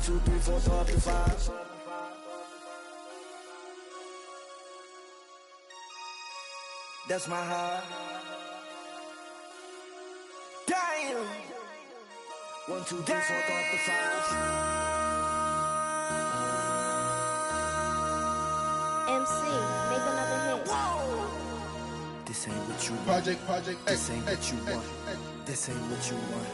2, 3, 4, 5. That's my heart. Damn. 1, 2, 3, 4, 5. MC, make another hit. Whoa. This ain't what you want. Project This ain't what you want. This ain't what you want.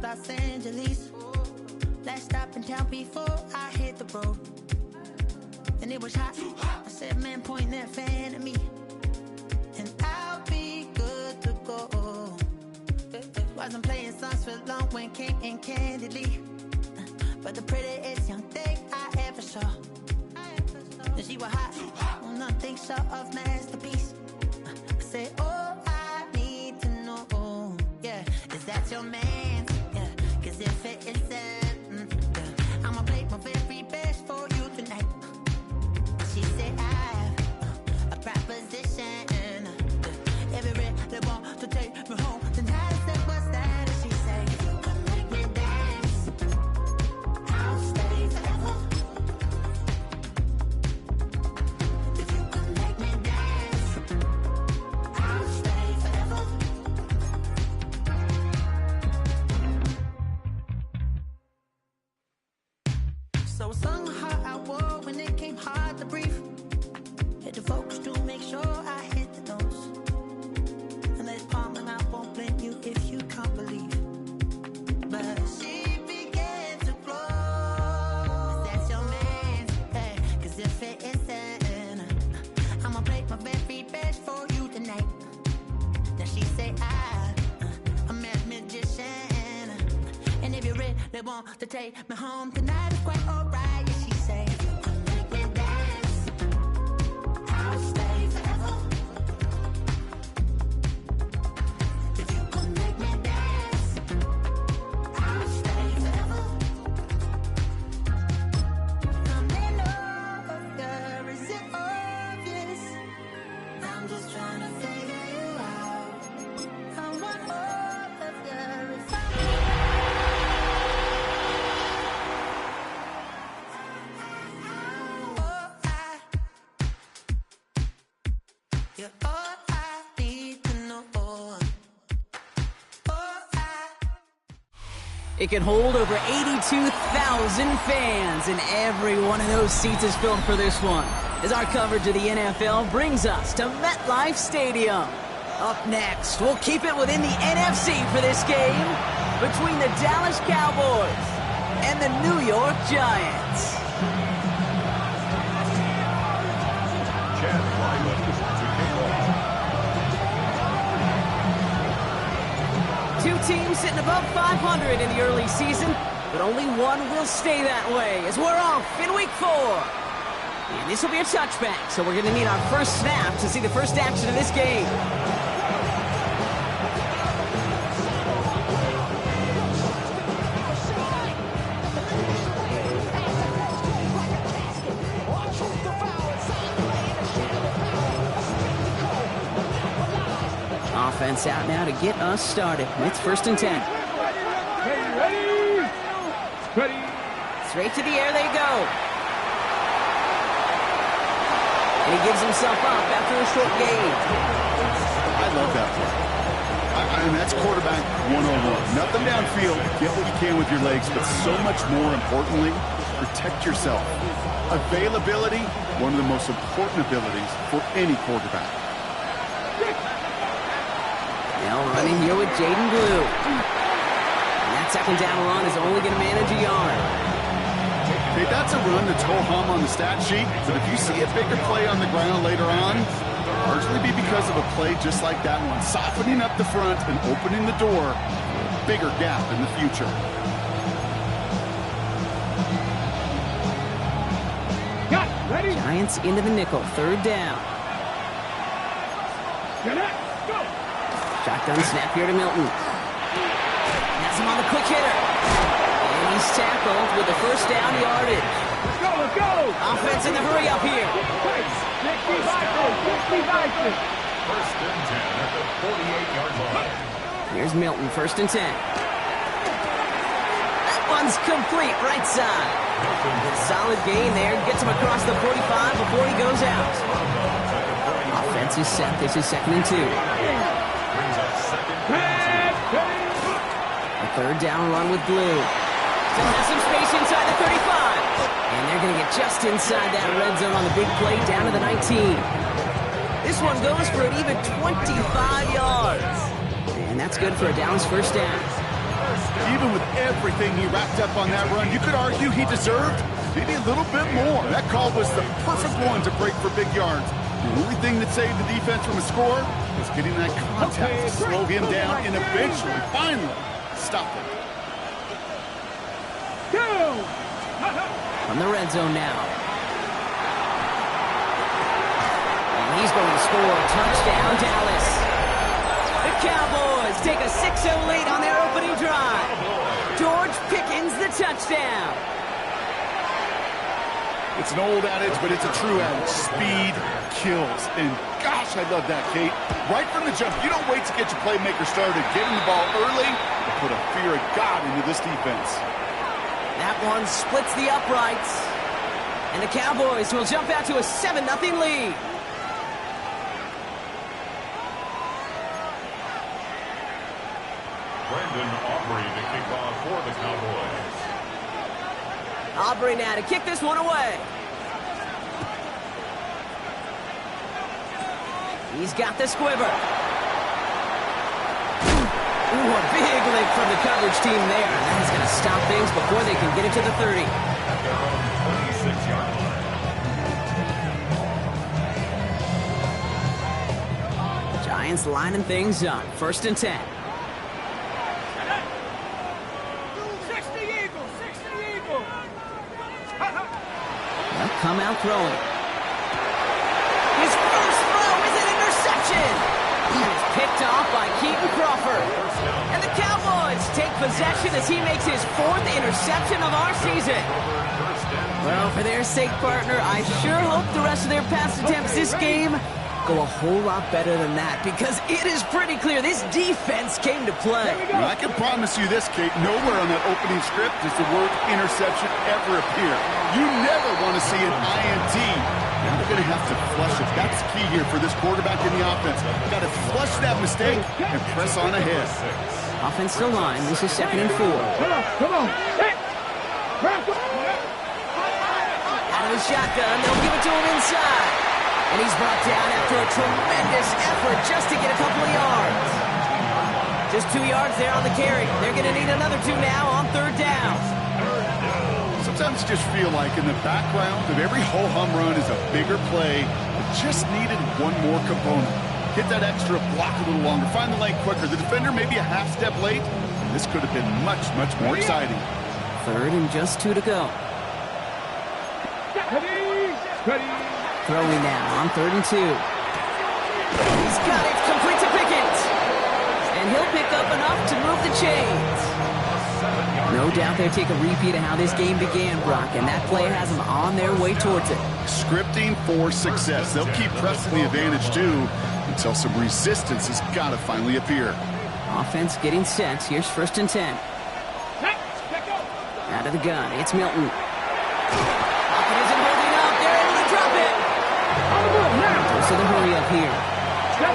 Los Angeles. Last stop in town before I hit the road. And it was hot. I said, man, point that fan at me, and I'll be good to go. Wasn't playing songs for long when came in candidly, but the prettiest young thing I ever saw. And she was hot. Well, nothing short of masterpiece. I said, oh, I need to know, yeah, is that your man? Yeah, cause if it isn't, yeah, I'ma play my very best for you tonight. She said, I have a proposition. Every really want to take me home tonight. I said, what's that? And she said, if you can make me dance, I'll stay forever. If you can make me dance, I'll stay forever. So I sung how I wore when it came hard to breathe. Had to focus to make sure I hit the notes. And there's palm and I won't blame you if you can't believe. But she began to flow. That's your man, hey, cause if it isn't, I'ma play my very best for you tonight. Now she say I'm a magician, and if you really want to take me home tonight, it's quite alright. Yeah, she say, if you can make me dance, I'll stay forever. If you can make me dance, I'll stay forever. I'm in love, girl, is it obvious? I'm just trying to figure you out. I want all of your you're all I need to know. It can hold over 82,000 fans, and every one of those seats is filled for this one, as our coverage of the NFL brings us to MetLife Stadium. Up next, we'll keep it within the NFC for this game between the Dallas Cowboys and the New York Giants. Two teams sitting above 500 in the early season, but only one will stay that way as we're off in week 4. And this will be a touchback, so we're going to need our first snap to see the first action of this game. Offense out now to get us started. It's 1st and 10. Ready. Straight to the air they go. And he gives himself up after a short gain. I love that play. I mean, that's quarterback 101. Nothing downfield. Get what you can with your legs, but so much more importantly, protect yourself. Availability, one of the most important abilities for any quarterback. Now running here with Jaden Blue. And that second down run is only going to manage a yard. Okay, that's a run that's ho-hum on the stat sheet, but if you see a bigger play on the ground later on, largely be because of a play just like that one, softening up the front and opening the door for a bigger gap in the future. Giants into the nickel, third down. Shotgun snap here to Milton. Has him on the quick hitter. And he's tackled with the first down yardage. Let's go! Offense in the hurry up here. First and 10 at the 48-yard line. Here's Milton, first and 10. That one's complete, right side. Solid gain there. Gets him across the 45 before he goes out. Offense is set. This is second and 2. A third down run with Blue. Still has some space inside the 35. And they're going to get just inside that red zone on the big play down to the 19. This one goes for an even 25 yards. And that's good for a Dallas first down. Even with everything he wrapped up on that run, you could argue he deserved maybe a little bit more. That call was the perfect one to break for big yards. The only thing that saved the defense from a score was getting that contact to slow him down and eventually, finally, stop him. From the red zone now. And he's going to score. Touchdown, Dallas. The Cowboys take a 6-0 lead on their opening drive. George Pickens the touchdown. It's an old adage, but it's a true adage. Speed kills. And gosh, I love that, Kate. Right from the jump, you don't wait to get your playmaker started. Get him the ball early and put a fear of God into this defense. That one splits the uprights. And the Cowboys will jump out to a 7-0 lead. Brandon Aubrey to kick off for the Cowboys. Aubrey now to kick this one away. He's got the squiver. Ooh, a big lick from the coverage team there. That is going to stop things before they can get it to the 30. At their own 26-yard line. Giants lining things up. First and 10. 60 Eagles! 60 Eagles! They'll come out throwing. His first throw is an interception. And it's picked off by Keaton Crawford. And the Cowboys take possession as he makes his 4th interception of our season. Well, for their sake, partner, I sure hope the rest of their pass attempts this game go a whole lot better than that, because it is pretty clear this defense came to play. Well, I can promise you this, Kate. Nowhere on that opening script does the word interception ever appear. You never want to see an INT. Now they're going to have to flush it. That's the key here for this quarterback in the offense. Got to flush that mistake and press on ahead. Offensive line. This is second and 4. Come on! Hey! Out of the shotgun, they'll give it to him inside. And he's brought down after a tremendous effort just to get a couple of yards. Just 2 yards there on the carry. They're going to need another 2 now on third down. Sometimes you just feel like in the background of every ho-hum run is a bigger play that just needed one more component. Hit that extra block a little longer. Find the lane quicker. The defender may be a half step late. And this could have been much, much more exciting. Third and just 2 to go. Throwing now on third and 2. He's got it, complete to Pickens. And he'll pick up enough to move the chains. No doubt they'll take a repeat of how this game began, Brock, and that play has them on their way towards it. Scripting for success. They'll keep pressing the advantage, too, until some resistance has got to finally appear. Offense getting set. Here's first and 10. Out of the gun, it's Milton. Pocket isn't holding up. They're able to drop it. So the hurry up here. A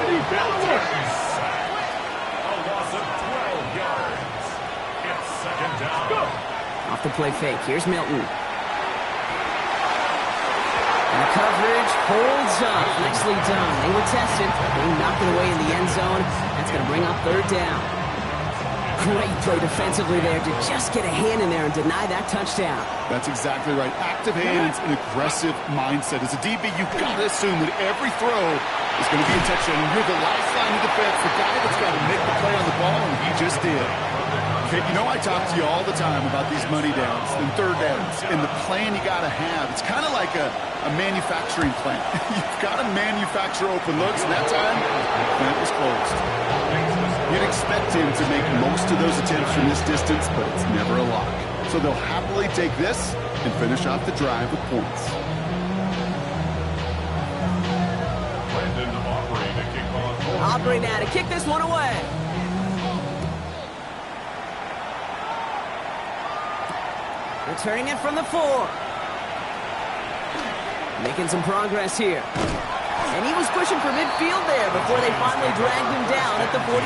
loss of 12 yards. It's second down. Off the play fake. Here's Milton. And the coverage holds up. Nicely done. They were tested. They knocked it away in the end zone. That's going to bring up third down. Great play defensively there to just get a hand in there and deny that touchdown. That's exactly right. Active hands and aggressive mindset. As a DB, you've got to assume that every throw is going to be a touchdown. And you're the last line of defense, the guy that's got to make the play on the ball, and he just did. Okay, you know I talk to you all the time about these money downs and third downs and the plan you got to have. It's kind of like a manufacturing plant. You've got to manufacture open looks, and that time, the plant was closed. You'd expect him to make most of those attempts from this distance, but it's never a lock. So they'll happily take this and finish off the drive with points. Aubrey now to kick this one away. Returning it from the 4. Making some progress here. And he was pushing for midfield there before they finally dragged him down at the 45.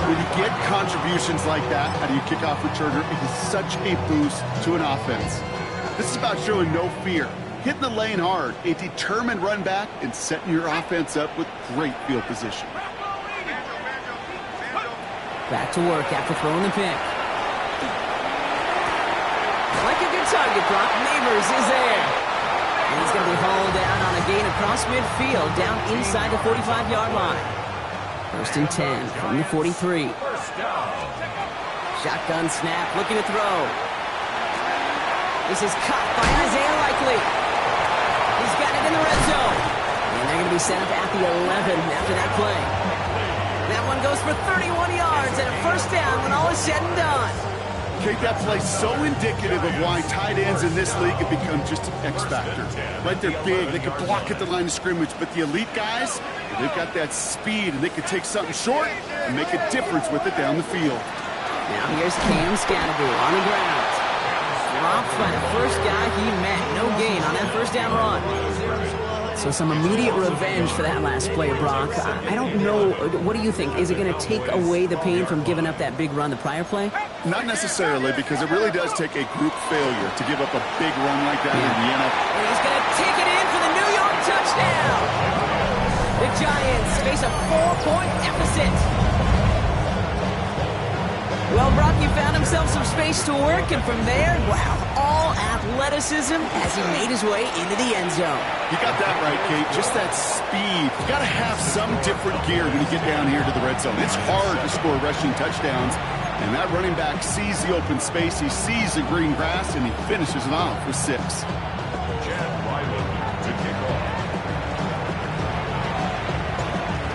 When you get contributions like that out of your kickoff returner, it is such a boost to an offense. This is about showing no fear, hitting the lane hard, a determined run back, and setting your offense up with great field position. Back to work after throwing the pick. Like a good target block, Neighbors is there. And he's going to be hauled down on a gain across midfield, down inside the 45-yard line. 1st and 10 from the 43. Shotgun snap, looking to throw. This is caught by Isaiah Likely. He's got it in the red zone. And they're going to be set up at the 11 after that play. That one goes for 31 yards and a 1st down when all is said and done. Okay, that play's so indicative of why tight ends in this league have become just an X factor. Right, they're big, they can block at the line of scrimmage, but the elite guys, they've got that speed, and they can take something short and make a difference with it down the field. Now here's Cam Scatterbury on the ground. Dropped by the first guy he met. No gain on that 1st down run. So some immediate revenge for that last play, Brock. I don't know. What do you think? Is it going to take away the pain from giving up that big run the prior play? Not necessarily, because it really does take a group failure to give up a big run like that in the NFL. And he's going to take it in for the New York touchdown. The Giants face a 4-point deficit. Well, Brock, he found himself some space to work, and from there, wow, all athleticism as he made his way into the end zone. You got that right, Kate. Just that speed. You got to have some different gear when you get down here to the red zone. It's hard to score rushing touchdowns, and that running back sees the open space, he sees the green grass, and he finishes it off with 6.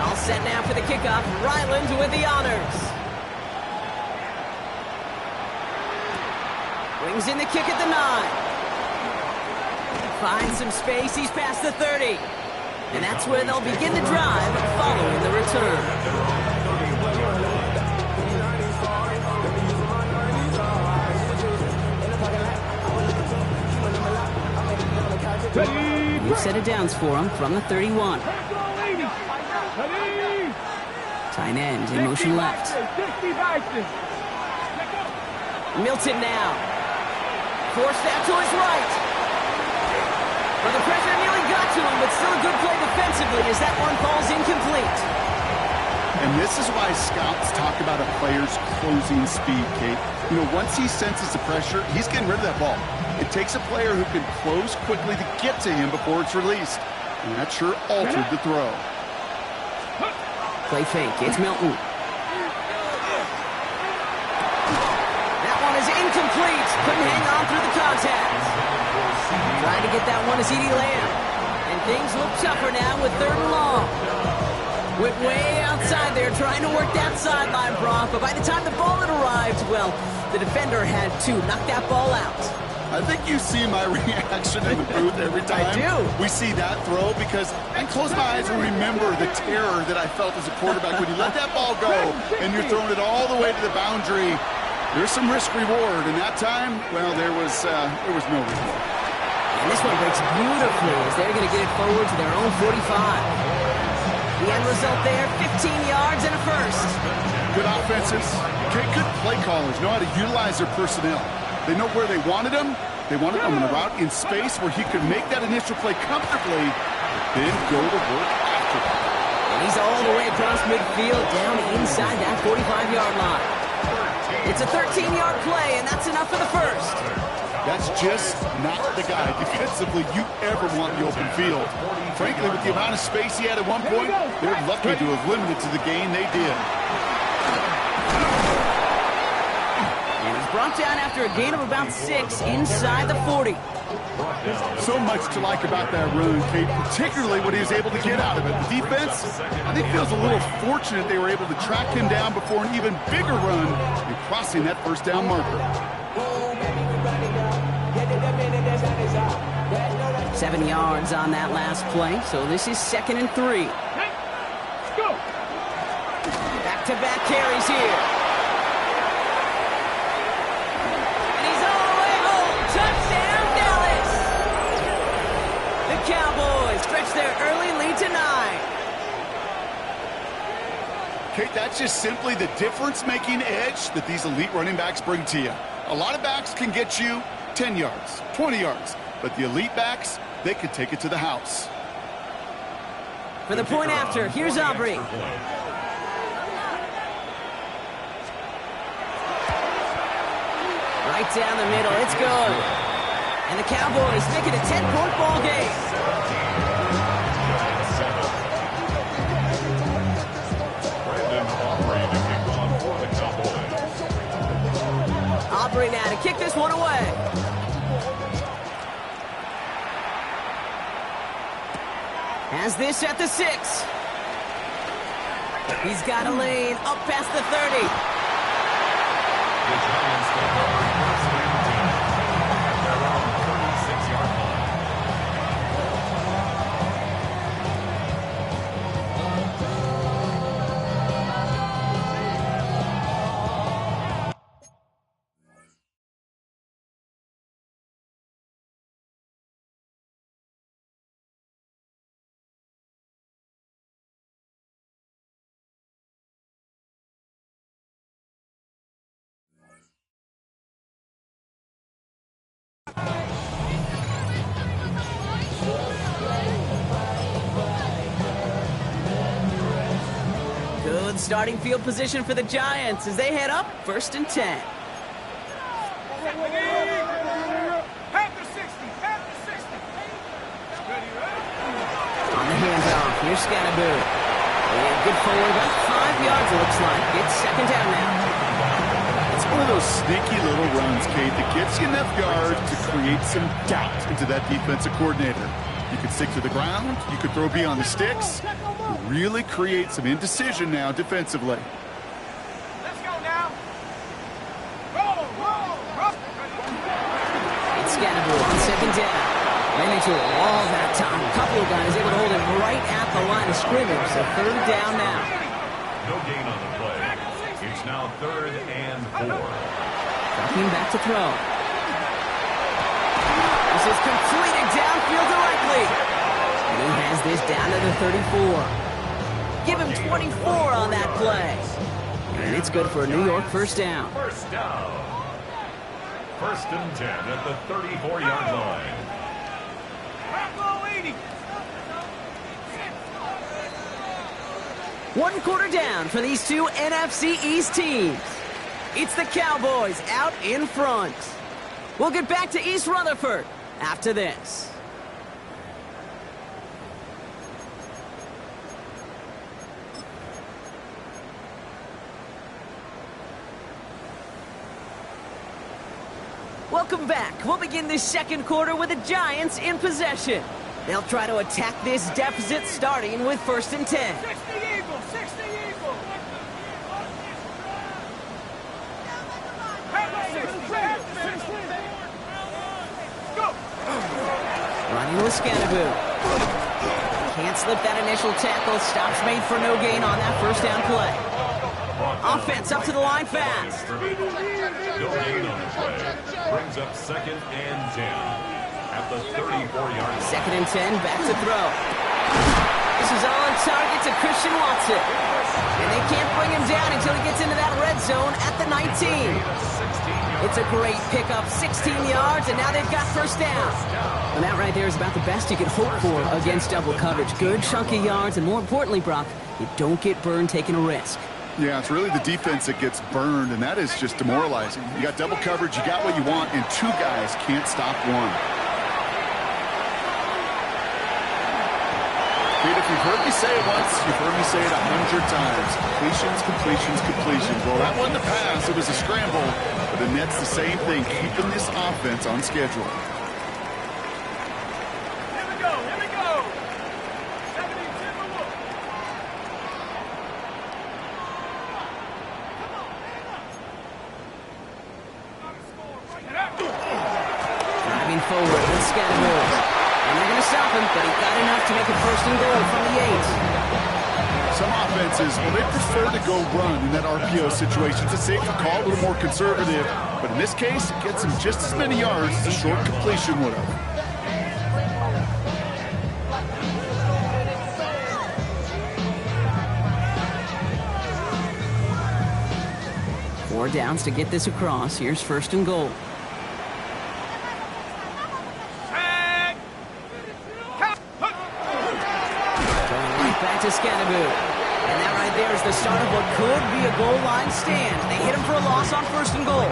All set now for the kickoff. Ryland with the honors. Brings in the kick at the 9. Finds some space. He's past the 30. And that's where they'll begin the drive following the return. New set of downs for him from the 31. Tight end in motion left. Milton now. Forced out to his right. Well, the pressure nearly got to him, but still a good play defensively as that one falls incomplete. And this is why scouts talk about a player's closing speed, Kate. You know, once he senses the pressure, he's getting rid of that ball. It takes a player who can close quickly to get to him before it's released. And that sure altered the throw. Play fake. It's Milton. Incomplete. Couldn't hang on through the contact. Trying to get that one to CeeDee Lamb. And things look tougher now with 3rd and long. Went way outside there trying to work that sideline, Brock. But by the time the ball had arrived, well, the defender had to knock that ball out. I think you see my reaction in the booth every time I do. We see that throw, because I close my eyes and remember the terror that I felt as a quarterback when you let that ball go and you're throwing it all the way to the boundary. There's some risk-reward, and that time, well, there was no reward. And this one breaks beautifully as they're going to get it forward to their own 45. The end result there, 15 yards and a 1st. Good offenses, okay, good play callers know how to utilize their personnel. They know where they wanted them, They wanted him on a route in space where he could make that initial play comfortably, but then go to work after that. And he's all the way across midfield, down inside that 45-yard line. It's a 13-yard play, and that's enough for the first. That's just not the guy defensively you ever want in the open field. Frankly, with the amount of space he had at one point, they're lucky to have limited to the gain they did. And he's brought down after a gain of about 6 inside the 40. So much to like about that run, Kate, particularly what he was able to get out of it. The defense, I think, feels a little fortunate they were able to track him down before an even bigger run and crossing that first down marker. 7 yards on that last play, so this is 2nd and 3. Back-to-back carries here. And he's all the way home. Touchdown, Dallas! The Cowboys stretch their early lead to 9. Kate, that's just simply the difference-making edge that these elite running backs bring to you. A lot of backs can get you 10 yards, 20 yards, but the elite backs, they can take it to the house. For the point after, here's Aubrey. Right down the middle, it's good. And the Cowboys make it a 10-point ball game. Aubrey now to kick this one away. Has this at the 6. He's got a lane up past the 30. Good starting field position for the Giants as they head up 1st and 10. On the handoff, here's Scannaboo. And good forward, about 5 yards it looks like. It's 2nd down now. It's one of those sneaky little runs, Kate, that gets you enough yards to create some doubt into that defensive coordinator. You could stick to the ground, you could throw beyond the sticks, really create some indecision now defensively. Let's go now. Roll. It's Scannaboo on 2nd down. Ran into a wall that time. A couple of guys able to hold him right at the line of scrimmage. So 3rd down now. No gain on the play. It's now 3rd and 4. Ducking back to throw. This is completed downfield directly. And he has this down to the 34. Give him 24 on that play. And it's good for a New York 1st down. 1st down. 1st and 10 at the 34-yard line. 1 quarter down for these two NFC East teams. It's the Cowboys out in front. We'll get back to East Rutherford after this. Welcome back. We'll begin this 2nd quarter with the Giants in possession. They'll try to attack this deficit starting with 1st and 10. 60 Eagles, 60 Eagles. Go. Running with Scannaboo. Can't slip that initial tackle. Stops made for no gain on that 1st down play. Offense up to the line fast. No gain on the play. Brings up 2nd and 10 at the 34-yard line. 2nd and 10, back to throw. This is on target to Christian Watson. And they can't bring him down until he gets into that red zone at the 19. It's a great pickup, 16 yards, and now they've got first down. And that right there is about the best you can hope for against double coverage. Good chunky yards, and more importantly, Brock, you don't get burned taking a risk. Yeah, it's really the defense that gets burned, and that is just demoralizing. You got double coverage, you got what you want, and two guys can't stop one. Kid, if you've heard me say it once, you've heard me say it 100 times. Completions, completions, completions. Well, that wasn't a pass, it was a scramble, but the net's the same thing, keeping this offense on schedule. Here we go, here we go. 72 for one. Driving forward with Scattergold. And they're going to stop him, but he got enough to make it first and goal from the 8. Some offenses, well, they prefer to go run in that RPO situation. It's a safer call, a little more conservative. But in this case, it gets him just as many yards as a short completion would have. 4 downs to get this across. Here's first and goal. Tag. Going right back to Scattergold. And that right there is the start of what could be a goal line stand. They hit him for a loss on first and goal.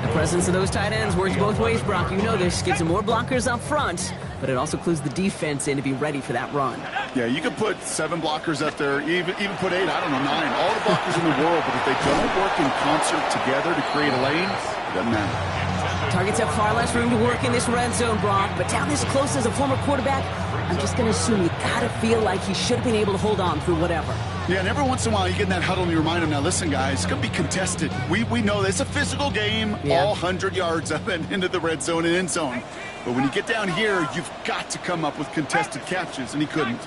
The presence of those tight ends works both ways, Brock. You know this. Gives them more blockers up front, but it also clues the defense in to be ready for that run. Yeah, you could put 7 blockers up there, even put 8, I don't know, 9. All the blockers in the world, but if they don't work in concert together to create a lane, it doesn't matter. Targets have far less room to work in this red zone, Brock, but down this close as a former quarterback, I'm just going to assume you got to feel like he should have been able to hold on through whatever. Yeah, and every once in a while you get in that huddle and you remind them, now listen, guys, it's going to be contested. We know this. It's a physical game, all 100 yards up and into the red zone and end zone. But when you get down here, you've got to come up with contested catches, and he couldn't.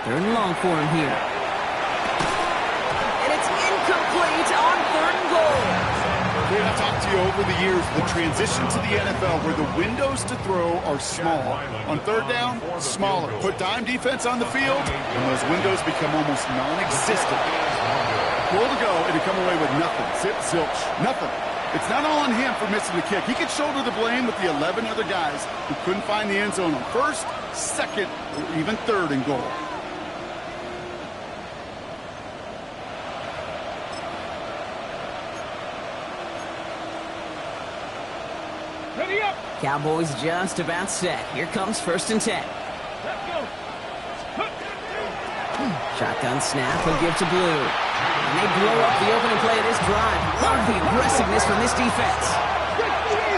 Third and long for him here. And it's incomplete on third and goal. Okay, I've talked to you over the years, the transition to the NFL where the windows to throw are small. On third down, smaller. Put dime defense on the field, and those windows become almost non-existent. Goal to go, and he come away with nothing. Zip, zilch, nothing. It's not all on him for missing the kick. He can shoulder the blame with the 11 other guys who couldn't find the end zone on first, second, or even third and goal. Ready up. Cowboys just about set. Here comes first and 10. Let's go. Shotgun snap, he'll give to Blue. And they blow up the opening play of this drive. Love the aggressiveness from this defense.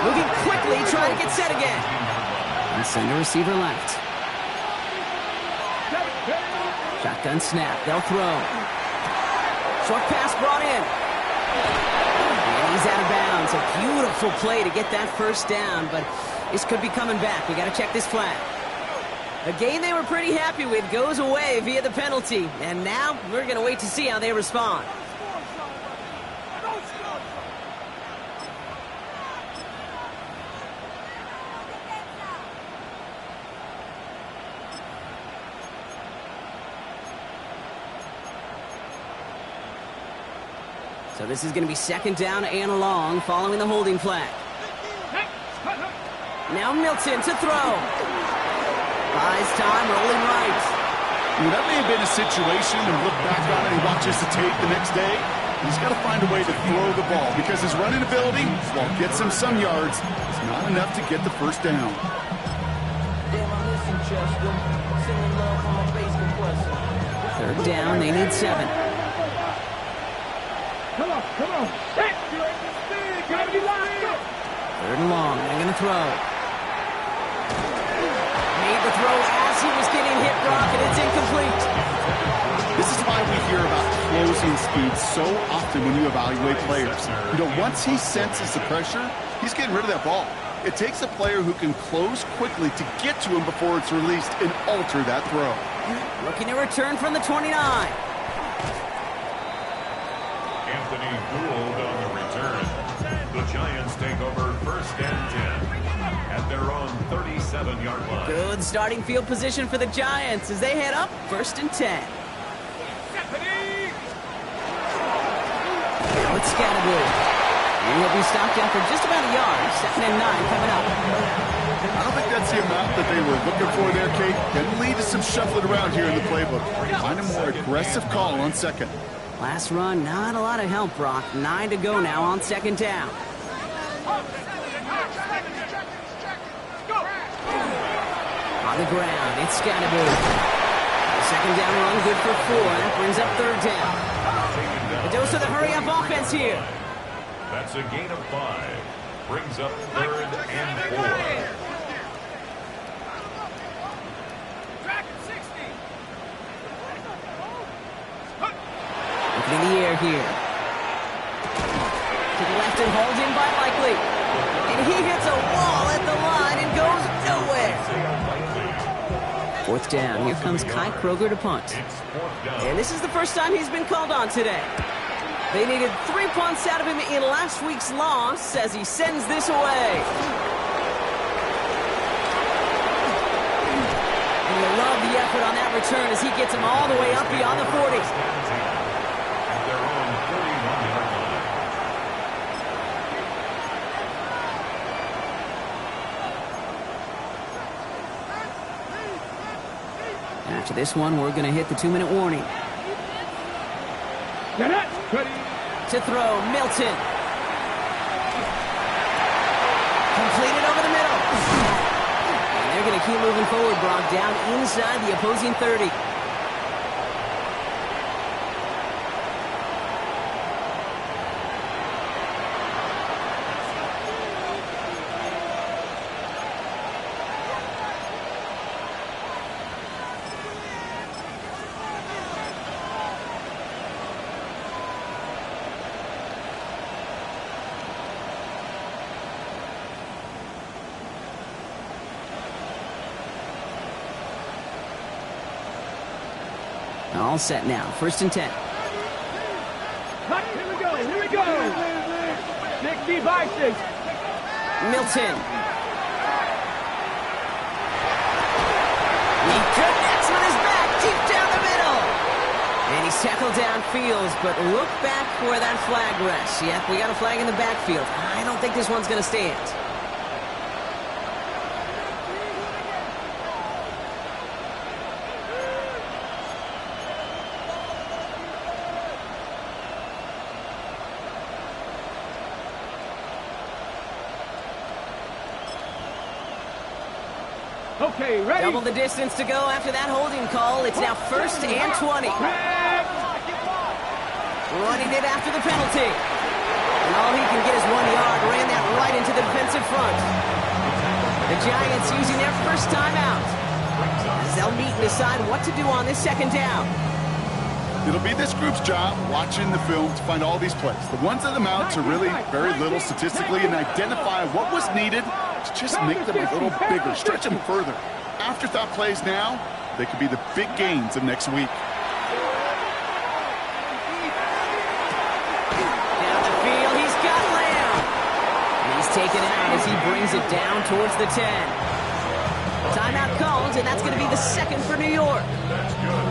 Moving quickly, trying to get set again. And send the receiver left. Shotgun snap, they'll throw. Short pass brought in. And he's out of bounds. A beautiful play to get that first down, but this could be coming back. We got to check this flag. A game they were pretty happy with goes away via the penalty. And now we're going to wait to see how they respond. So this is going to be second down and long following the holding flag. Now Milton to throw. Buys time, rolling right. Well, that may have been a situation, and look back on it and watches the tape the next day. He's got to find a way to throw the ball because his running ability, while it gets him some yards, is not enough to get the first down. Third down, they need 7. Come on. Gotta be locked up. Third and long, they're going to throw. Made the throw as he was getting hit, Brock, and it's incomplete. This is why we hear about closing speed so often when you evaluate players. You know, once he senses the pressure, he's getting rid of that ball. It takes a player who can close quickly to get to him before it's released and alter that throw. Looking to return from the 29. Anthony Gould on the return. The Giants take over first and 10 at At their own 37-yard line. Good starting field position for the Giants as they head up 1st and 10. Now it's Scattergood. And he'll be stopped down for just about a yard. 2nd and 9 coming up. I don't think that's the amount that they were looking for there, Kate. Can lead to some shuffling around here in the playbook. Find a more aggressive call on 2nd. Last run, not a lot of help, Brock. 9 to go now on 2nd down. On the ground, it's Scattergood. The 2nd down run, good for 4. That brings up 3rd down. A dose of the hurry-up offense here. That's a gain of 5. Brings up 3rd and 4. Looking in the air here. To the left and hauled in by Likely. And he hits a wall at the line and goes nowhere. 4th down. Here comes Kai Kroger to punt. And this is the first time he's been called on today. They needed 3 punts out of him in last week's loss as he sends this away. And you love the effort on that return as he gets him all the way up beyond the 40. At their own 31-yard line. After this one, we're going to hit the 2-minute warning. To throw, Milton. Completed over the middle. And they're going to keep moving forward, Brock, down inside the opposing 30. All set now. 1st and 10. Here we go. Here we go. 60 vices. Milton. He connects with his back deep down the middle. And he's tackled downfield, but look back where that flag rests. Yep, we got a flag in the backfield. I don't think this one's going to stand. Okay, ready? Double the distance to go after that holding call. It's now 1st and 20. Running it after the penalty. And all he can get is 1 yard. Ran that right into the defensive front. The Giants using their first timeout. As they'll meet and decide what to do on this 2nd down. It'll be this group's job watching the film to find all these plays. The ones that amount to really very little statistically and identify what was needed to just make them a little bigger, stretch them further. Afterthought plays now, they could be the big gains of next week. Down the field, he's got Lamb. And he's taken out as he brings it down towards the 10. Timeout called, and that's going to be the 2nd for New York.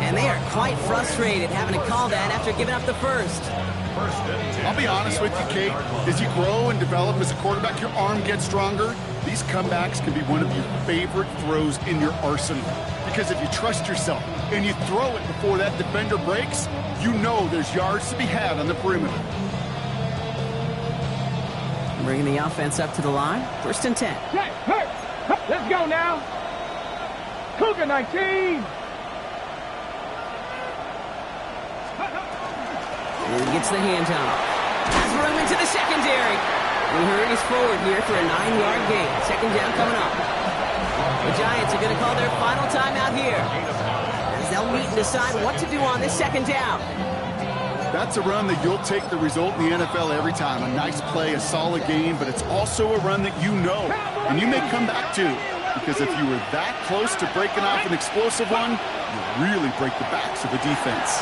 And they are quite frustrated having to call that after giving up the 1st. I'll be honest with you, Kate. As you grow and develop as a quarterback, your arm gets stronger. These comebacks can be one of your favorite throws in your arsenal. Because if you trust yourself and you throw it before that defender breaks, you know there's yards to be had on the perimeter. Bringing the offense up to the line. 1st and 10. Let's go now. Cougar 19. And he gets the handoff. Has room into the secondary. He hurries forward here for a 9-yard gain. 2nd down coming up. The Giants are going to call their final timeout here, as they'll meet and decide what to do on this 2nd down. That's a run that you'll take the result in the NFL every time. A nice play, a solid game, but it's also a run that you know, and you may come back to. Because if you were that close to breaking off an explosive one, you really break the backs of the defense.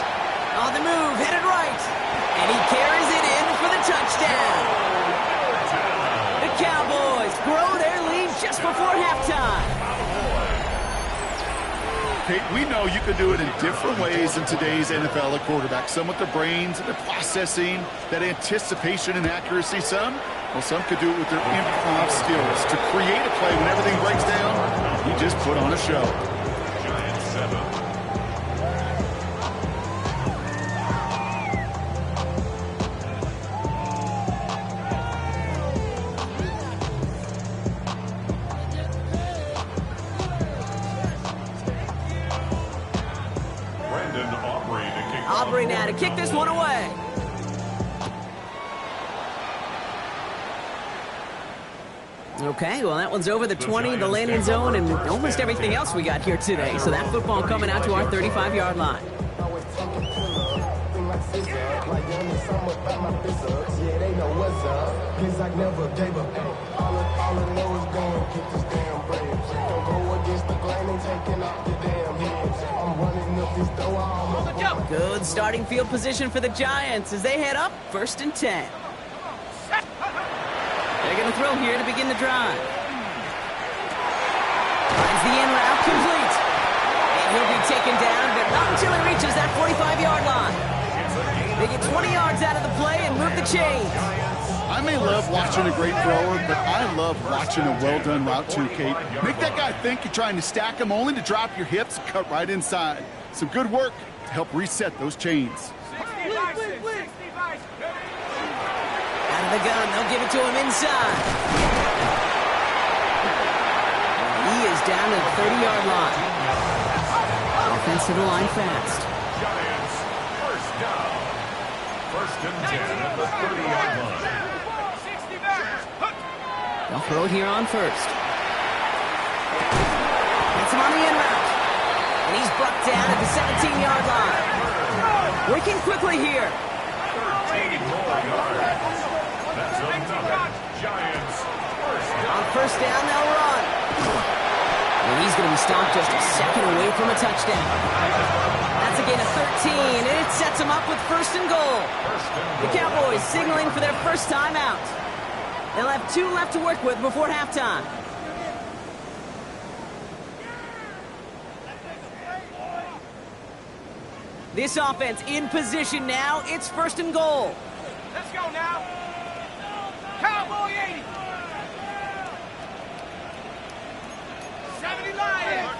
On the move, headed right. And he carries it in for the touchdown. The Cowboys grow their lead just before Kate, we know you can do it in different ways in today's NFL at quarterback. Some with their brains and their processing, that anticipation and accuracy. Some could do it with their improv skills to create a play when everything breaks down. He just put on a show. Giants 7. Aubrey now to kick this one away. Okay, well, that one's over the 20, the landing zone, and almost everything else we got here today. So that football coming out to our 35-yard line. Good starting field position for the Giants as they head up 1st and 10. They're going to throw here to begin the drive. Finds the in route complete. And he'll be taken down, but not until he reaches that 45-yard line. They get 20 yards out of the play and move the chains. I may love watching a great thrower, but I love watching a well-done route too, Kate. Make that guy think you're trying to stack him only to drop your hips and cut right inside. Some good work to help reset those chains. Out of the gun, they'll give it to him inside. He is down to the 30-yard line. Offense to the line fast. Giants, first down. 1st and 10 at the 30-yard line. They'll throw it here on 1st. Gets him on the in route. And he's brought down at the 17-yard line. Working quickly here. 13 more yards. That's enough. Giants, first down. On 1st down, they'll run. And he's going to be stopped just a second away from a touchdown. That's a gain of 13, and it sets them up with 1st and goal. The Cowboys signaling for their first time out. They'll have 2 left to work with before halftime. This offense in position now. It's 1st and goal. Let's go now. Cowboy 80. 70 Lions.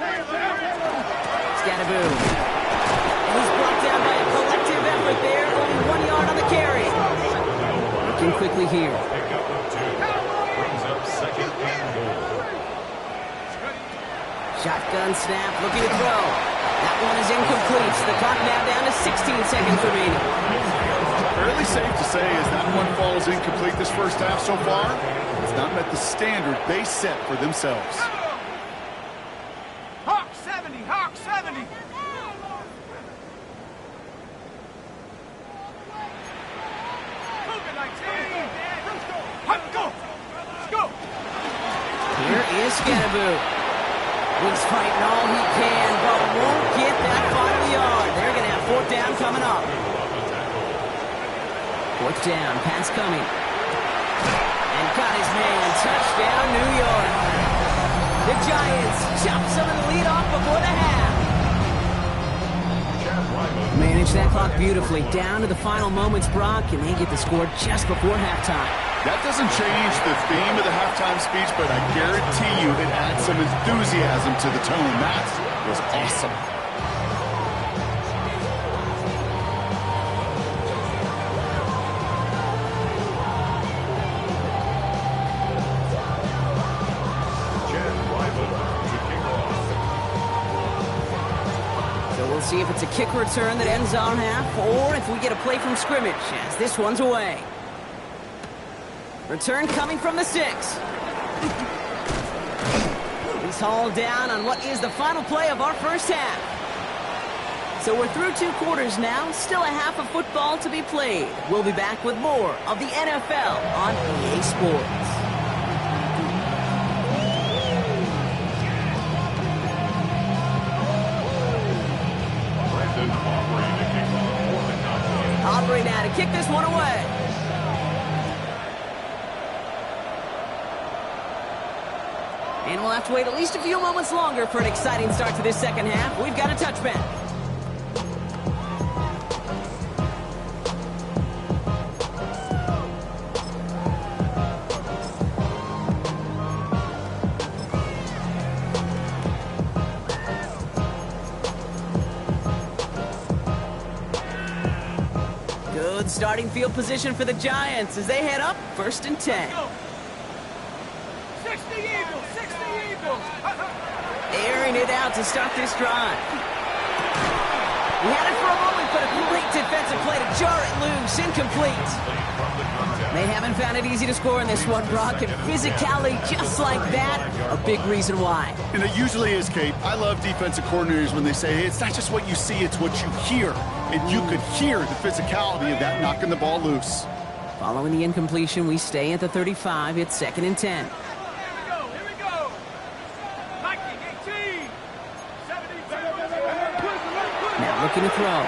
Scatterboo. And he's brought down by a collective effort there. Only 1 yard on the carry. Working quickly here. Pick up of 2. Brings up 2nd and goal. Shotgun snap, looking to throw. That one is incomplete. The clock now down to 16 seconds remaining. Fairly safe to say as that one falls incomplete this first half so far, it's not met the standard they set for themselves. Hawk 70. Hawk 70. Let's go. Let's go. Here is Scatterboo. He's fighting all he can, but won't get that final yard. They're going to have 4th down coming up. 4th down, pass coming. And got his man, touchdown, New York. The Giants chop some of the lead off before the half. Manage that clock beautifully. Down to the final moments, Brock, and they get the score just before halftime. That doesn't change the theme of the halftime speech, but I guarantee you it adds some enthusiasm to the tone. That was awesome. So we'll see if it's a kick return that ends on half, or if we get a play from scrimmage, as this one's away. Return coming from the 6. He's hauled down on what is the final play of our first half. So we're through 2 quarters now, still a half of football to be played. We'll be back with more of the NFL on EA Sports. Aubrey now to kick this one away. And we'll have to wait at least a few moments longer for an exciting start to this second half. We've got a touchback. Good starting field position for the Giants as they head up 1st and 10. 60 Eagles! 60 Eagles! Airing it out to start this drive. He had it for a moment, but a great defensive play to jar it loose. Incomplete. They haven't found it easy to score in this one, Brock, and physicality just like that, a big reason why. And it usually is, Kate. I love defensive coordinators when they say, hey, it's not just what you see, it's what you hear. And you could hear the physicality of that knocking the ball loose. Following the incompletion, we stay at the 35. It's 2nd and 10. Here we go! Viking 18! 72! Now looking to throw.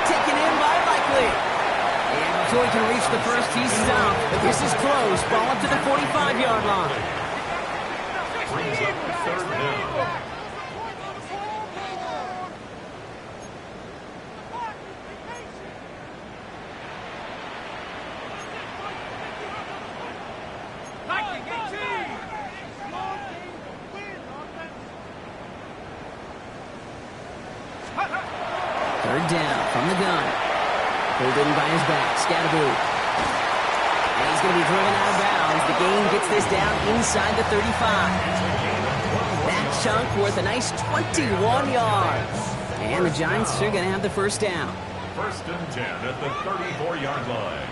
Taken in by Likely. And before he can reach the first, he's stopped. But this is close. Ball up to the 45-yard line. Brings up 3rd down. Viking 18! 3rd down from the gun. Pulled in by his back. Scatterboo. And he's going to be driven out of bounds. The gain gets this down inside the 35. That chunk worth a nice 21 yards. And the Giants are going to have the 1st down. 1st and 10 at the 34-yard line.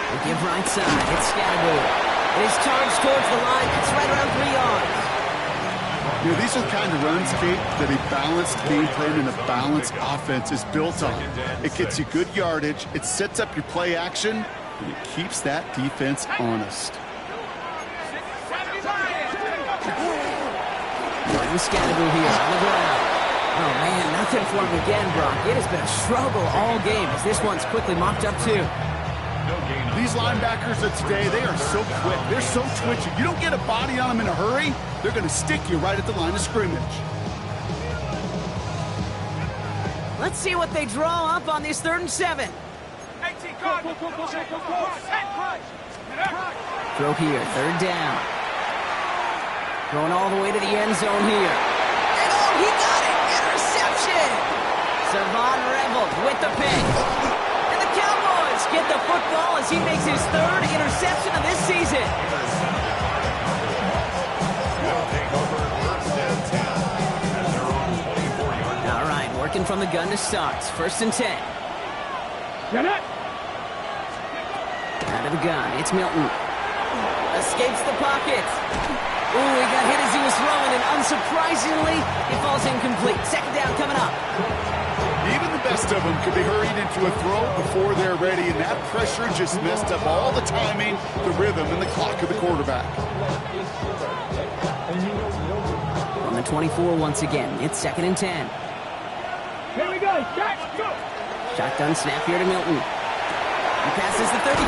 They give right side. It's Scatterboo. It is charged towards the line. It's right around 3 yards. You know, these are the kind of runs, Kate, that a balanced game plan and a balanced offense is built on. It gets you good yardage, it sets up your play action, and it keeps that defense honest. Martin Scatterboo here on the ground. Oh, man, nothing for him again, Brock. It has been a struggle all game as this one's quickly mopped up, too. These linebackers of today, they are so quick. They're so twitchy. You don't get a body on them in a hurry, they're going to stick you right at the line of scrimmage. Let's see what they draw up on this 3rd and 7. 18 Cardinals! Throw here, 3rd down. Throwing all the way to the end zone here. And oh, he got it! Interception! Savon Reynolds with the pick. And the Cowboys get the football as he makes his 3rd interception of this season. All right, working from the gun to start. 1st and 10. Get it! Out of the gun, it's Milton. Escapes the pocket. Ooh, he got hit as he was throwing, and unsurprisingly, it falls incomplete. 2nd down coming up. Even the best of them could be hurried into a throw before they're ready, and that pressure just messed up all the timing, the rhythm, and the clock of the quarterback. On the 24 once again, it's 2nd and 10. Here we go! Jack, go! Shotgun snap here to Milton. He passes the 35.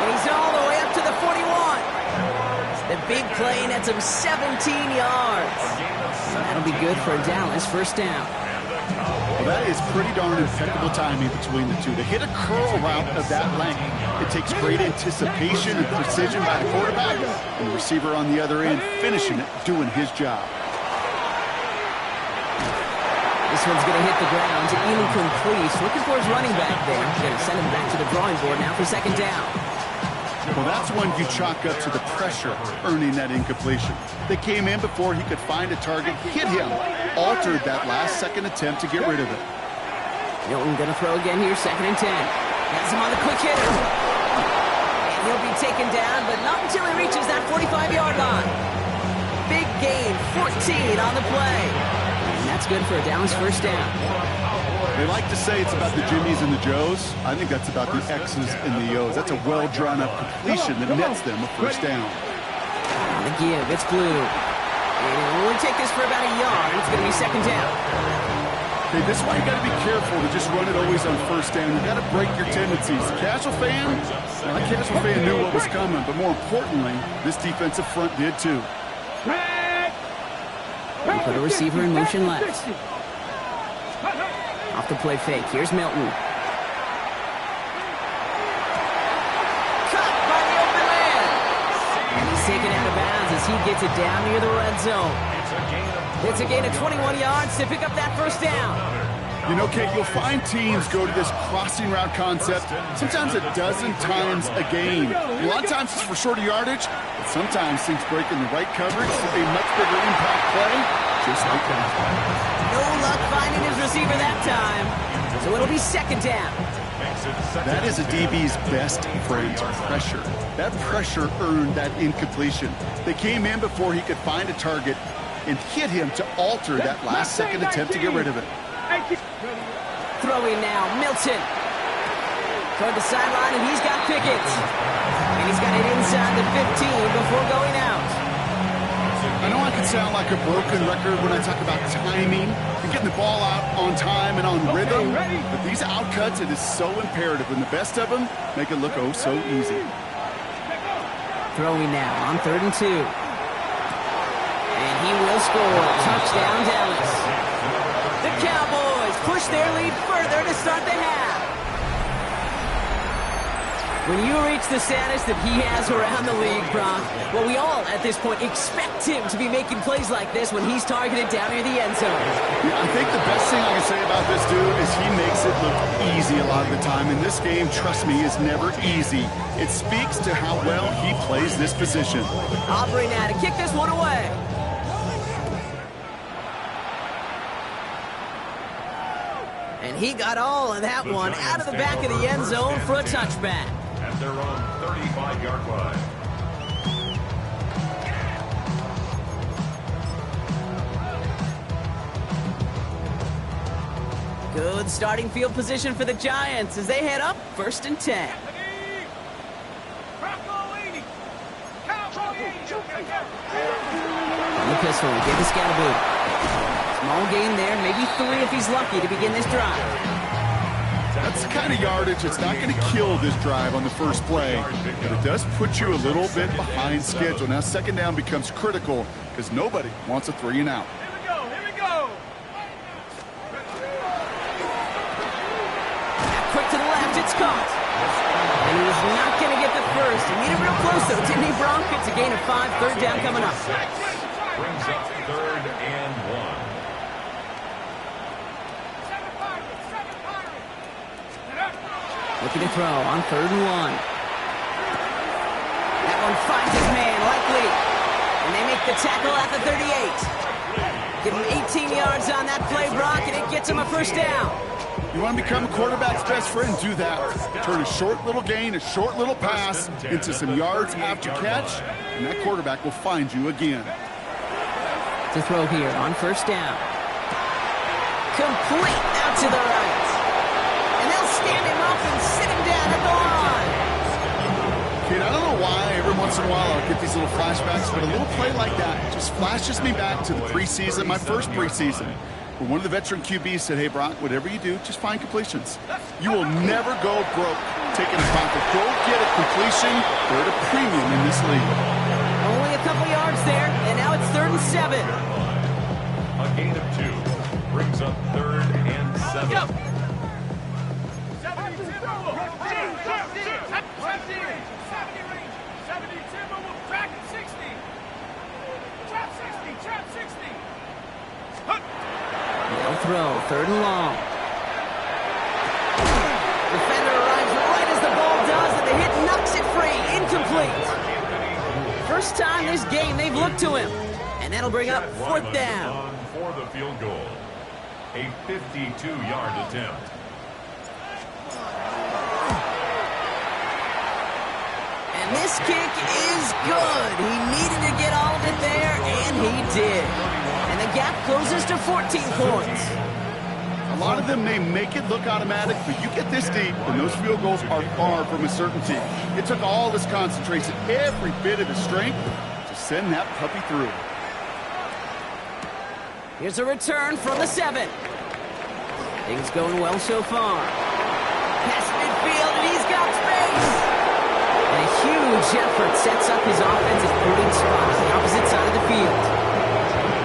And he's all the way up to the 41. The big play nets him 17 yards. And that'll be good for a Dallas 1st down. Well, that is pretty darn impeccable timing between the two. To hit a curl route of that length, it takes great anticipation and precision by the quarterback, and the receiver on the other end finishing it, doing his job. This one's going to hit the ground. Incomplete. Looking for his running back there. Going to send him back to the drawing board now for 2nd down. Well, that's one you chalk up to the pressure earning that incompletion. They came in before he could find a target, hit him, altered that last-second attempt to get rid of it. Milton going to throw again here, 2nd and 10. Has him on the quick hitter. And he'll be taken down, but not until he reaches that 45-yard line. Big gain, 14 on the play. And that's good for a Dallas 1st down. They like to say it's about the Jimmies and the Joes. I think that's about the X's and the O's. That's a well-drawn-up completion that nets them a 1st down. On the give, it's Blue. And he'll only take this for about a yard. It's going to be 2nd down. Okay, this is why you got to be careful to just run it always on first down. You got to break your tendencies. Casual fan, well, that casual fan knew what was coming, but more importantly, this defensive front did too. We put a receiver in motion left. Off the play fake. Here's Milton. Cut by the open man. And he's taken out of bounds as he gets it down near the red zone. It's a gain of 21 yards to pick up that first down. You know, Kate, you'll find teams go to this crossing route concept sometimes a dozen times a game. A lot of times it's for shorter yardage, but sometimes things break in the right coverage to a much bigger impact play, just like that. No luck finding his receiver that time, so it'll be second down. That is a DB's best friend, pressure. That pressure earned that incompletion. They came in before he could find a target and hit him to alter that last-second attempt to get rid of it. Throwing now, Milton. Toward the sideline, and he's got Pickett. And he's got it inside the 15 before going out. I know I can sound like a broken record when I talk about timing and getting the ball out on time and on rhythm, but these outcuts, it is so imperative, and the best of them make it look oh so easy. Throwing now on 3rd and 2. And he will score. Touchdown, Dallas. The Cowboys push their lead further to start the half. When you reach the status that he has around the league, Brock, well, we all, at this point, expect him to be making plays like this when he's targeted down near the end zone. Yeah, I think the best thing I can say about this dude is he makes it look easy a lot of the time. And this game, trust me, is never easy. It speaks to how well he plays this position. Aubrey now to kick this one away. And he got all of that one out of the back of the end zone for a touchback. At their own 35-yard line. Good starting field position for the Giants as they head up 1st and 10. On the pistol, give the Scatterboo. Small gain there, maybe 3 if he's lucky to begin this drive. That's the kind of yardage that's not going to kill this drive on the first play, but it does put you a little bit behind schedule. Now, second down becomes critical because nobody wants a 3 and out. Here we go. Quick to the left, it's caught. And he was not going to get the first. He needed real close, though, didn't he, Bronk? It's a gain of 5, 3rd down coming up. Brings up 3rd and 1. Looking to throw on 3rd and 1. That one finds his man, likely. And they make the tackle at the 38. Give him 18 yards on that play, Brock, and it gets him a first down. You want to become a quarterback's best friend? Do that. Turn a short little gain, a short little pass into some yards after catch, and that quarterback will find you again. To throw here on 1st down. Complete out to the right. And they'll stand him up and sit him down at the line. Kid, I don't know why every once in a while I'll get these little flashbacks, but a little play like that just flashes me back to the preseason, my first preseason, where one of the veteran QBs said, hey, Brock, whatever you do, just find completions. You will never go broke taking a pocket. Go get a completion. They're at a premium in this league. Only a couple yards there, and now it's 3rd and 7. A gain of 2 brings up 3rd and 7. They'll throw 3rd and long. Defender arrives right as the ball does, and the hit knocks it free. Incomplete. First time this game they've looked to him. And that'll bring up 4th down. For the field goal. A 52-yard attempt. And this kick is good. He needed to get all of it there, and he did. And the gap closes to 14 points. A lot of them may make it look automatic, but you get this deep, and those field goals are far from a certainty. It took all his concentration, every bit of his strength, to send that puppy through. Here's a return from the 7. Things going well so far. Past midfield, and he's got space. And a huge effort sets up his offensive booting spot on the opposite side of the field.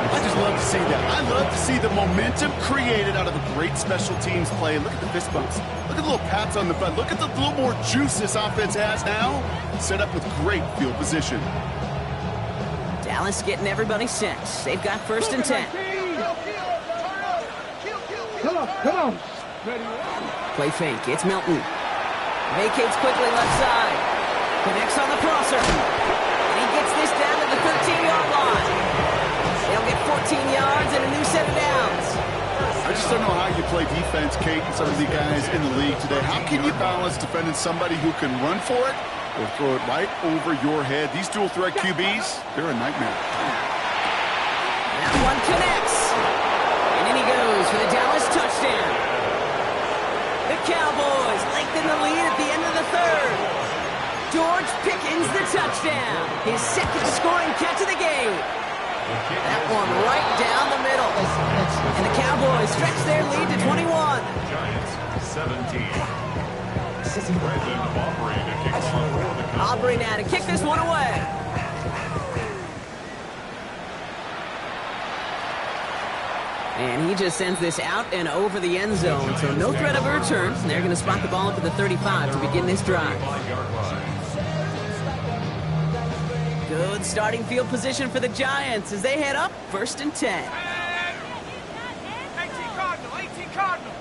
I just love to see that. I love to see the momentum created out of a great special teams play. Look at the fist bumps. Look at the little pats on the butt. Look at the little more juice this offense has now. Set up with great field position. Dallas getting everybody set. They've got 1st and 10. Come on. Play fake. It's Milton. Vacates quickly left side. Connects on the crosser. And he gets this down to the 13-yard line. They'll get 14 yards and a new set of downs. I just don't know how you play defense, Kate, and some of the guys in the league today. How can you balance defending somebody who can run for it or throw it right over your head? These dual threat QBs, they're a nightmare. That one connects. And in he goes for the Dallas touchdown. The Cowboys lengthen the lead at the end of the 3rd. George Pickens the touchdown. His 2nd scoring catch of the game. That one right down the middle. And the Cowboys stretch their lead to 21. Giants 17. Brandon Aubrey to kick off for the Cowboys. Aubrey now to kick this one away. And he just sends this out and over the end zone, so no threat of a return. And they're going to spot the ball up at the 35 to begin this drive. Good starting field position for the Giants as they head up 1st and 10. 18 Cardinal.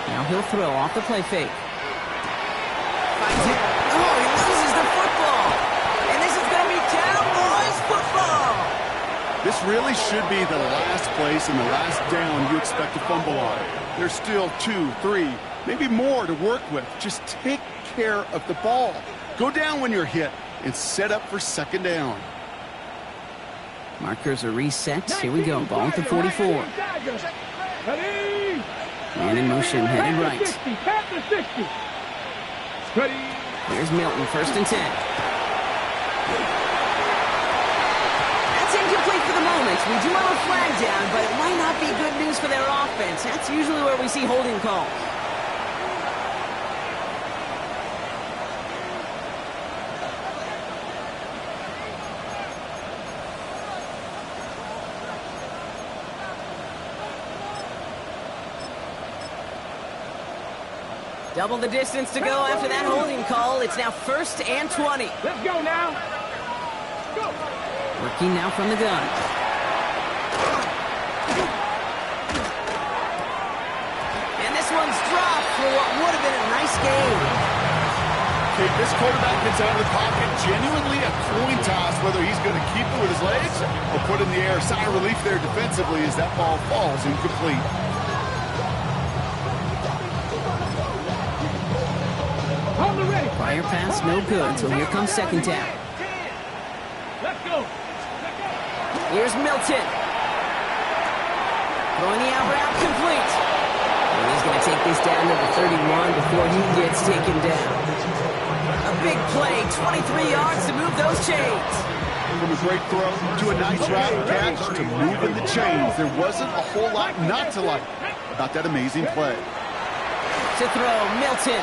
Now he'll throw off the play fake. Finds it. Oh, he loses the football. And this is going to be Cowboys football. This really should be the last place and the last down you expect to fumble on. There's still 2, 3, maybe more to work with. Just take care of the ball. Go down when you're hit and set up for 2nd down. Markers are reset. Here we go. Ball at the 44. Man in motion, headed right. Here's Milton, 1st and 10. That's incomplete for the moment. We do have a flag down, but it might not be good news for their offense. That's usually where we see holding calls. Double the distance to go after that holding call. It's now 1st and 20. Let's go now. Go. Working now from the gun. And this one's dropped for what would have been a nice game. Okay, this quarterback gets out of the pocket, genuinely a coin toss, whether he's going to keep it with his legs or put it in the air. Sigh of relief there defensively as that ball falls incomplete. Prior pass, no good, so here comes 2nd down. Let's go. Here's Milton. Throwing the out route complete. And he's going to take this down to the 31 before he gets taken down. A big play, 23 yards to move those chains. From a great throw to a nice route catch to moving the chains. There wasn't a whole lot not to like about that amazing play. To throw, Milton.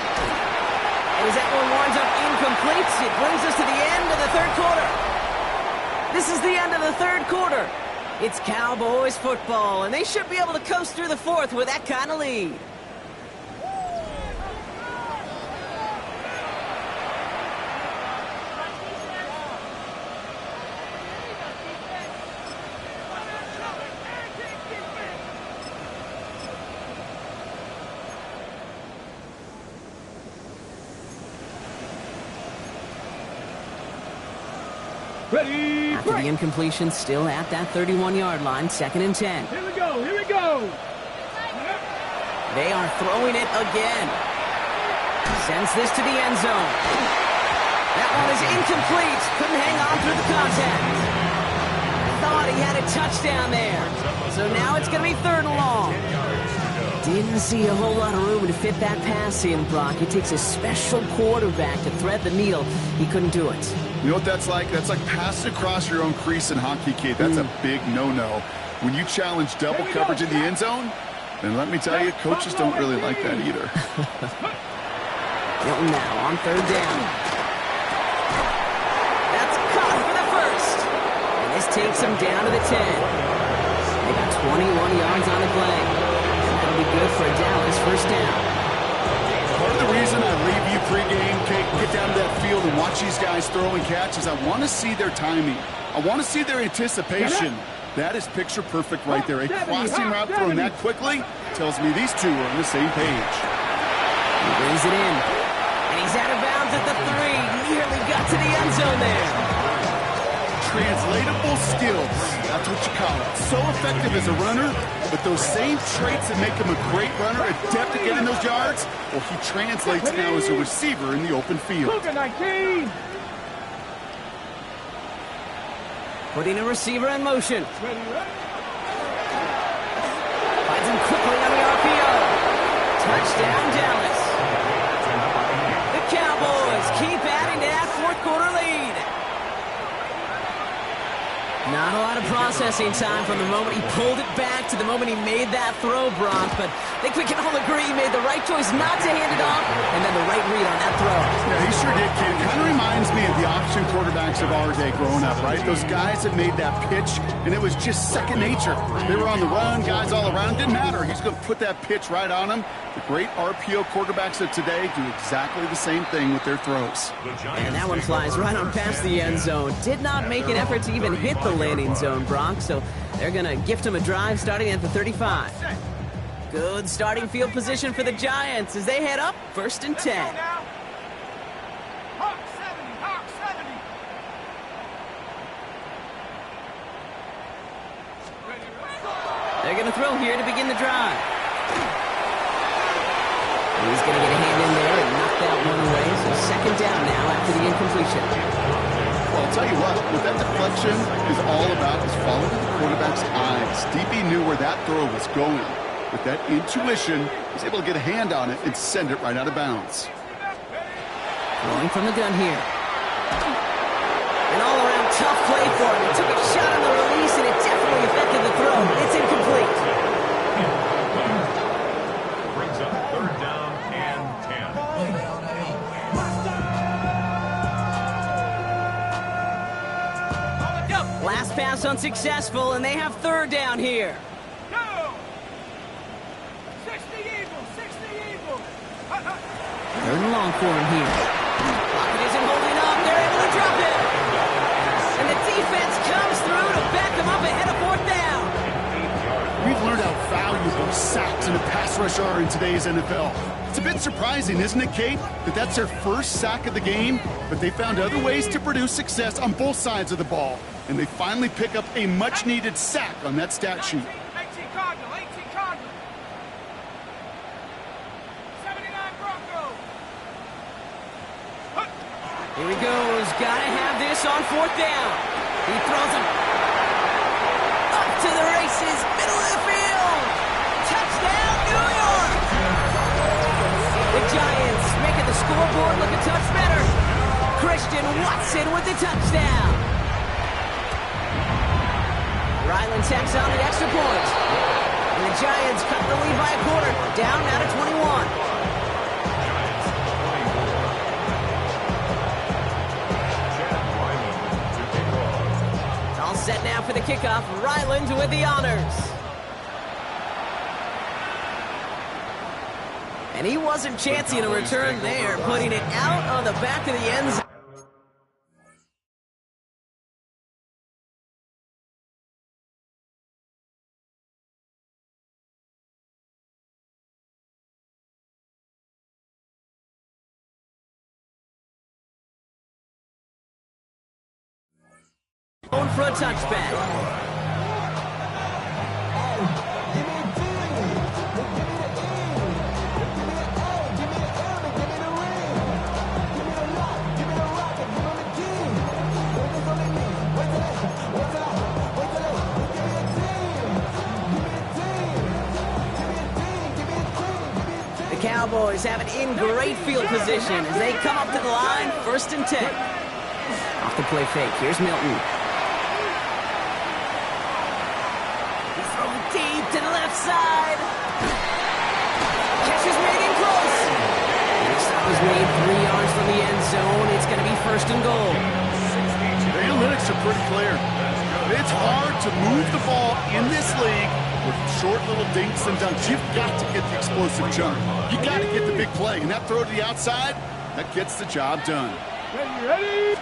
As that one winds up incomplete, it brings us to the end of the 3rd quarter. This is the end of the 3rd quarter. It's Cowboys football, and they should be able to coast through the 4th with that kind of lead. Ready, After the incompletion, still at that 31-yard line, 2nd and 10. Here we go, here we go. They are throwing it again. Sends this to the end zone. That one is incomplete. Couldn't hang on through the contact. Thought he had a touchdown there. So now it's going to be 3rd and long. Didn't see a whole lot of room to fit that pass in, Brock. It takes a special quarterback to thread the needle. He couldn't do it. You know what that's like? That's like passing across your own crease in hockey, Kate. That's a big no-no. When you challenge double coverage in the end zone, then let me tell you, coaches don't really like that either. Hilton now on 3rd down. That's caught for the first. And this takes him down to the 10. They got 21 yards on the play. That'll be good for a Dallas 1st down. Part of the reason I leave you pregame, Kate, get down to that field and watch these guys throw and catch is I want to see their timing. I want to see their anticipation. That is picture perfect right there. A crossing route thrown that quickly tells me these two are on the same page. He brings it in. And he's out of bounds at the 3. Nearly got to the end zone there. Translatable skills. That's what you call it. So effective as a runner, but those same traits that make him a great runner, adept at getting those yards, well, he translates now as a receiver in the open field. Putting a receiver in motion. Finds him quickly on the RPO. Touchdown, Dallas. The Cowboys keep adding to that 4th quarter lead. Not a lot of processing time from the moment he pulled it back to the moment he made that throw, Brock, but I think we can all agree he made the right choice not to hand it off, and then the right read on that throw. Yeah, he sure did, kid. Kind of reminds me of the option quarterbacks of our day growing up, right? Those guys that made that pitch, and it was just second nature. They were on the run, guys all around. Didn't matter. He's going to put that pitch right on them. The great RPO quarterbacks of today do exactly the same thing with their throws. And that one flies right on past the end zone. Did not make an effort to even hit the landing zone, Brock, so they're going to gift him a drive starting at the 35. Good starting field position for the Giants as they head up 1st and 10. They're going to throw here to begin the drive. He's going to get a hand in there and knock that one away. So 2nd down now after the incompletion. Well, I'll tell you what that deflection is all about is following the quarterback's eyes. DB knew where that throw was going. With that intuition, he's able to get a hand on it and send it right out of bounds. Throwing from the gun here. An all-around tough play for him. He took a shot on the release, and it definitely affected the throw. It's incomplete. Brings up 3rd down and 10. Last pass unsuccessful, and they have 3rd down here. 3rd and long for him here. Pocket isn't holding up. They're able to drop it. And the defense comes through to back them up ahead of 4th down. We've learned how valuable sacks in a pass rush are in today's NFL. It's a bit surprising, isn't it, Kate, that that's their first sack of the game, but they found other ways to produce success on both sides of the ball, and they finally pick up a much-needed sack on that stat sheet. Here he goes. Gotta have this on 4th down. He throws him up to the races. Middle of the field. Touchdown, New York. The Giants making the scoreboard look a touch better. Christian Watson with the touchdown. Ryland tacks on the extra point. And the Giants cut the lead by a quarter. Down now to 21. Set now for the kickoff. Ryland with the honors. And he wasn't chancing a return there, putting it out on the back of the end zone. Going for a touchback. Cowboys have it in great field position as they come up to the line, 1st and 10. Off the play fake, here's Milton. He's throwing deep to the left side. Catch is made in close. And the stop is made 3 yards from the end zone. It's going to be 1st and goal. The analytics are pretty clear. It's hard to move the ball in this league with short little dinks and dunks. You've got to get the explosive chunk. You got to get the big play. And that throw to the outside, that gets the job done. Ready?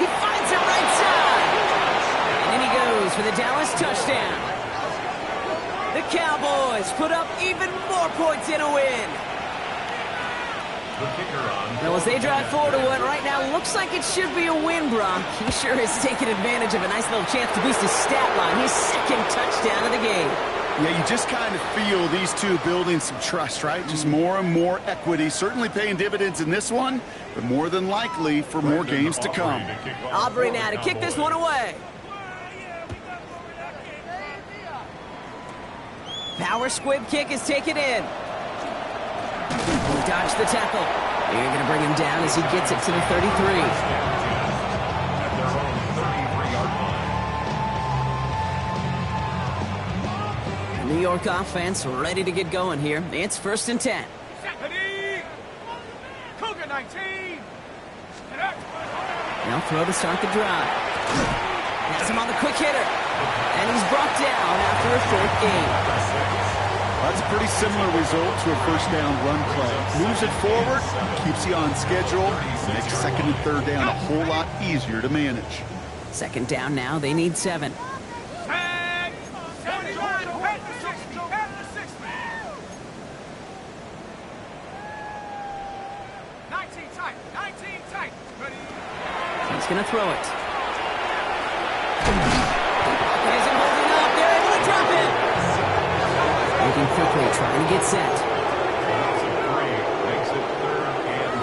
He finds it right side. And in he goes for the Dallas touchdown. The Cowboys put up even more points in a win. Well, as they drive forward to what right now looks like it should be a win, Brock, he sure has taken advantage of a nice little chance to boost his stat line. His 2nd touchdown of the game. Yeah, you just kind of feel these two building some trust, right? Just more and more equity. Certainly paying dividends in this one, but more than likely for more games to come. Aubrey now to kick this one away. Power squib kick is taken in. He dodged the tackle. They're going to bring him down as he gets it to the 33. The New York offense ready to get going here. It's 1st and 10. Cougar 19. Now throw to start the drive. Has him on the quick hitter. And he's brought down after a 4th gain. That's a pretty similar result to a 1st down run play. Moves it forward, keeps you on schedule, makes 2nd and 3rd down a whole lot easier to manage. 2nd down now, they need 7. Tag. 19 tight. Ready? He's going to throw it. He isn't holding up. They're able to drop it. Looking quickly, trying to get set. Makes it 3rd and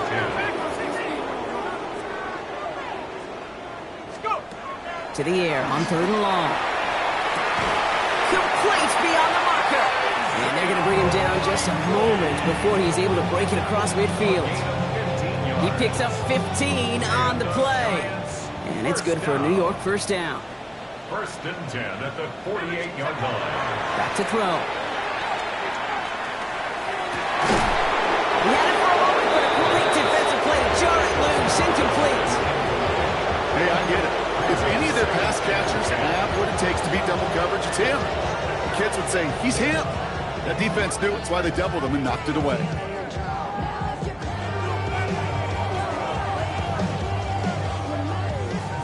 10. To the air on 3rd and long. Complete beyond the marker. And they're going to bring him down just a moment before he's able to break it across midfield. He picks up 15 on the play. And it's good for a New York 1st down. 1st and 10 at the 48-yard line. Back to throw. He had it for a moment, but a complete defensive play to jar it loose, incomplete. Hey, I get it. If any of their pass catchers have what it takes to beat double coverage, it's him. The kids would say, he's him. That defense knew it. That's why they doubled him and knocked it away.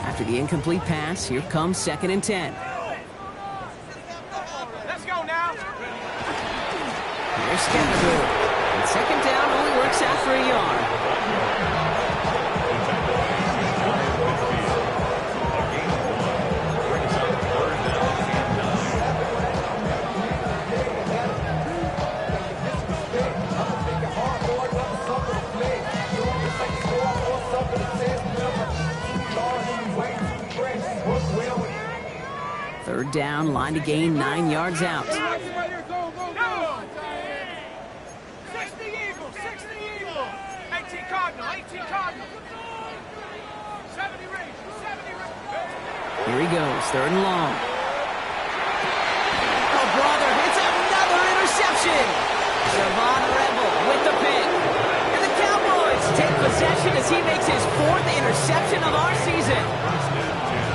After the incomplete pass, here comes 2nd and 10. Let's go now. Here's Scatterboo. And 2nd down only works out for a yard. Third down, line to gain 9 yards out. 60 Eagles. 18 Cardinal. 70 Rangers. Here he goes, 3rd and long. Oh, brother, it's another interception. Javon Rebel with the pick. And the Cowboys take possession as he makes his 4th interception of our season.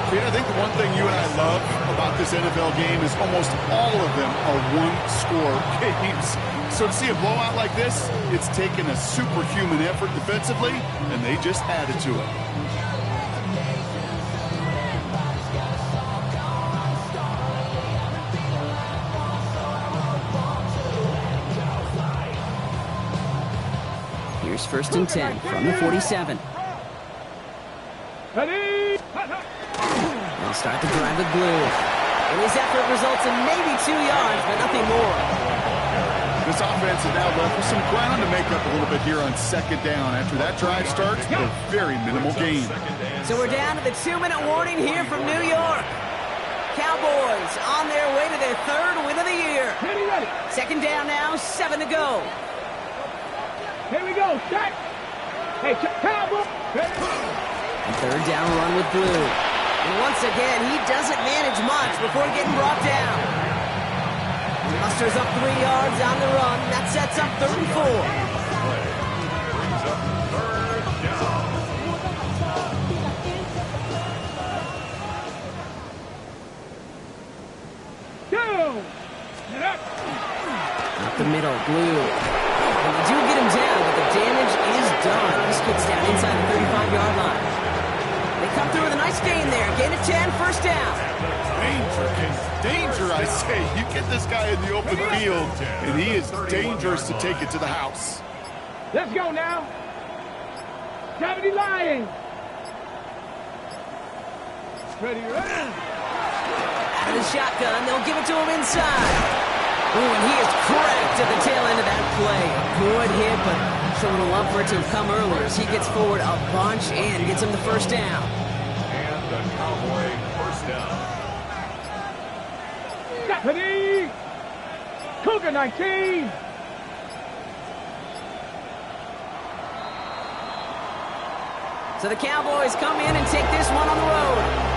I think the one thing you and I love about this NFL game is almost all of them are one-score games. So to see a blowout like this, it's taken a superhuman effort defensively, and they just added to it. Here's 1st and 10 from the 47. They'll start the drive with blue. And his effort results in maybe 2 yards, but nothing more. This offense is now left with some ground to make up a little bit here on 2nd down. After that drive starts, a very minimal gain. So we're down to the 2-minute warning here from New York. Cowboys on their way to their third win of the year. Ready. Second down now, 7 to go. Here we go. Start. Hey, Cowboys. And third down run with Blue. And once again, he doesn't manage much before getting brought down. He musters up 3 yards on the run. That sets up 3rd and 4. Brings up third down. Up the middle, Blue. And they do get him down, but the damage is done. This gets down inside the 35-yard line. They come through with a nice gain there. Gain of 10, first down. Danger, I say. You get this guy in the open field, and he is dangerous to take it to the house. Let's go now. 70 Lions. Ready. Out of the shotgun, they'll give it to him inside. Ooh, and he is cracked at the tail end of that play. A good hit, but showing a love for it to have come earlier as he gets forward a bunch and gets him the first down. And the Cowboy first down. Stephanie. Cougar 19. So the Cowboys come in and take this one on the road.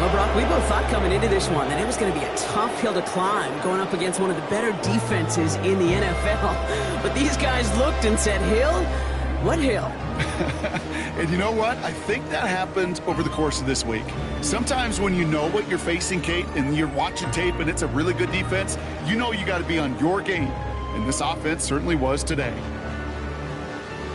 Well, Brock, we both thought coming into this one that it was going to be a tough hill to climb going up against one of the better defenses in the NFL. But these guys looked and said, hill? What hill? And you know what? I think that happened over the course of this week. Sometimes when you know what you're facing, Kate, and you're watching tape and it's a really good defense, you know you got to be on your game. And this offense certainly was today.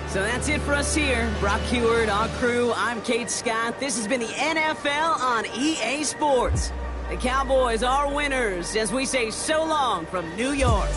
So that's it for us here. Brock Heward, our crew, I'm Kate Scott. This has been the NFL on EA Sports. The Cowboys are winners as we say so long from New York.